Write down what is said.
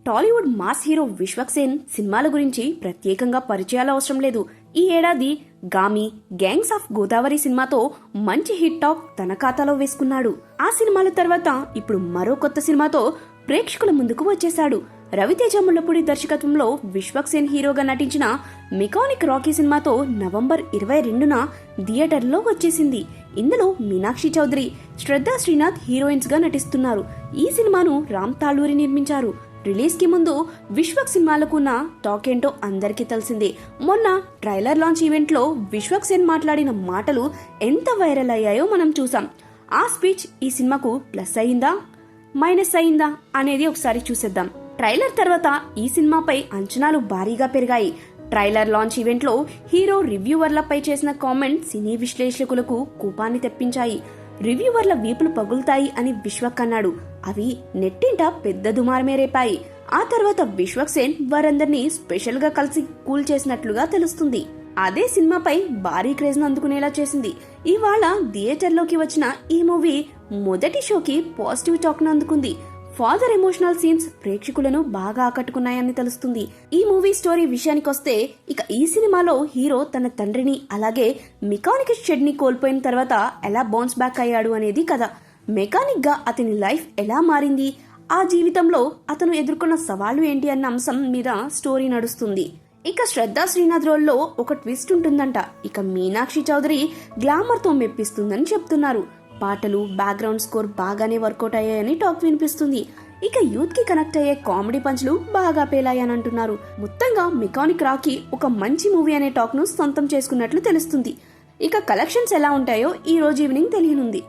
Tollywood mass hero Vishwak Sen సినిమాల గురించి ప్రత్యేకంగా పరిచయాల అవసరం లేదు. ఈ ఏడాది గామి, గ్యాంగ్స్ ఆఫ్ గోదావరి సినిమాతో మంచి హిట్ టాక్ తన ఖాతాలో వేసుకున్నాడు. ఆ సినిమాల తర్వాత ఇప్పుడు మరో కొత్త సినిమాతో ప్రేక్షకుల ముందుకు వచ్చేశాడు. రవితేజ ముల్లపూడి దర్శకత్వంలో విశ్వక్ సేన్ హీరోగా నటించిన మెకానిక్ రాకీ సినిమాతో నవంబర్ 22న థియేటర్లో వచ్చేసింది. ఇందులో మీనాక్షి చౌదరి, శ్రద్ధా శ్రీనాథ్ హీరోయిన్స్ గా నటిస్తున్నారు. ఈ సినిమాను రామ్ తాళూరి నిర్మించారు. రిలీజ్ కి ముందు విశ్వక్ సినిమాలకు ఉన్న టాక్ ఏంటో అందరికీ తెలిసిందే. మొన్న ట్రైలర్ లాంచ్ ఈవెంట్ లో విశ్వక్ సేన్ మాట్లాడిన మాటలు ఎంత వైరల్ అయ్యాయో మనం చూసాం. ఆ స్పీచ్ ఈ సినిమాకు ప్లస్ అయిందా మైనస్ అయిందా అనేది ఒకసారి చూసేద్దాం. ట్రైలర్ తర్వాత ఈ సినిమాపై అంచనాలు భారీగా పెరిగాయి. ట్రైలర్ లాంచ్ ఈవెంట్ లో హీరో రివ్యూవర్లపై చేసిన కామెంట్ సినీ విశ్లేషకులకు కోపాన్ని తెప్పించాయి. రివ్యూవర్ల వీపులు పగులుతాయి అని విశ్వక్ అన్నాడు. అవి నెట్టింట పెద్ద దుమారమే రేపాయి. ఆ తర్వాత విశ్వక్ సేన్ వారందరినీ స్పెషల్ గా కలిసి కూల్ చేసినట్లుగా తెలుస్తుంది. అదే సినిమాపై భారీ క్రేజ్ ను అందుకునేలా చేసింది. ఇవాళ థియేటర్లోకి వచ్చిన ఈ మూవీ మొదటి షోకి పాజిటివ్ టాక్ ను అందుకుంది. ఫాదర్ ఎమోషనల్ సీన్స్ ప్రేక్షకులను బాగా ఆకట్టుకున్నాయని తెలుస్తుంది. ఈ మూవీ స్టోరీ విషయానికొస్తే ఇక ఈ సినిమాలో హీరో తన తండ్రిని అలాగే మెకానిక్ షెడ్ ని కోల్పోయిన తర్వాత ఎలా బౌన్స్ బ్యాక్ అయ్యాడు అనేది కథ. మెకానిక్ గా అతని లైఫ్ ఎలా మారింది, ఆ జీవితంలో అతను ఎదుర్కొన్న సవాళ్లు ఏంటి అన్న అంశం మీద స్టోరీ నడుస్తుంది. ఇక శ్రద్ధా శ్రీనాథ్ రోల్లో ఒక ట్విస్ట్ ఉంటుందంట. ఇక మీనాక్షి చౌదరి గ్లామర్ తో మెప్పిస్తుందని చెప్తున్నారు. పాటలు, బ్యాక్గ్రౌండ్ స్కోర్ బాగానే వర్కౌట్ అయ్యాయని టాక్ వినిపిస్తుంది. ఇక యూత్ కి కనెక్ట్ అయ్యే కామెడీ పంచ్లు బాగా పేలాయని అంటున్నారు. మొత్తంగా మెకానిక్ రాకీ ఒక మంచి మూవీ అనే టాక్ ను సొంతం చేసుకున్నట్లు తెలుస్తుంది. ఇక కలెక్షన్స్ ఎలా ఉంటాయో ఈ రోజు ఈవినింగ్ తెలియనుంది.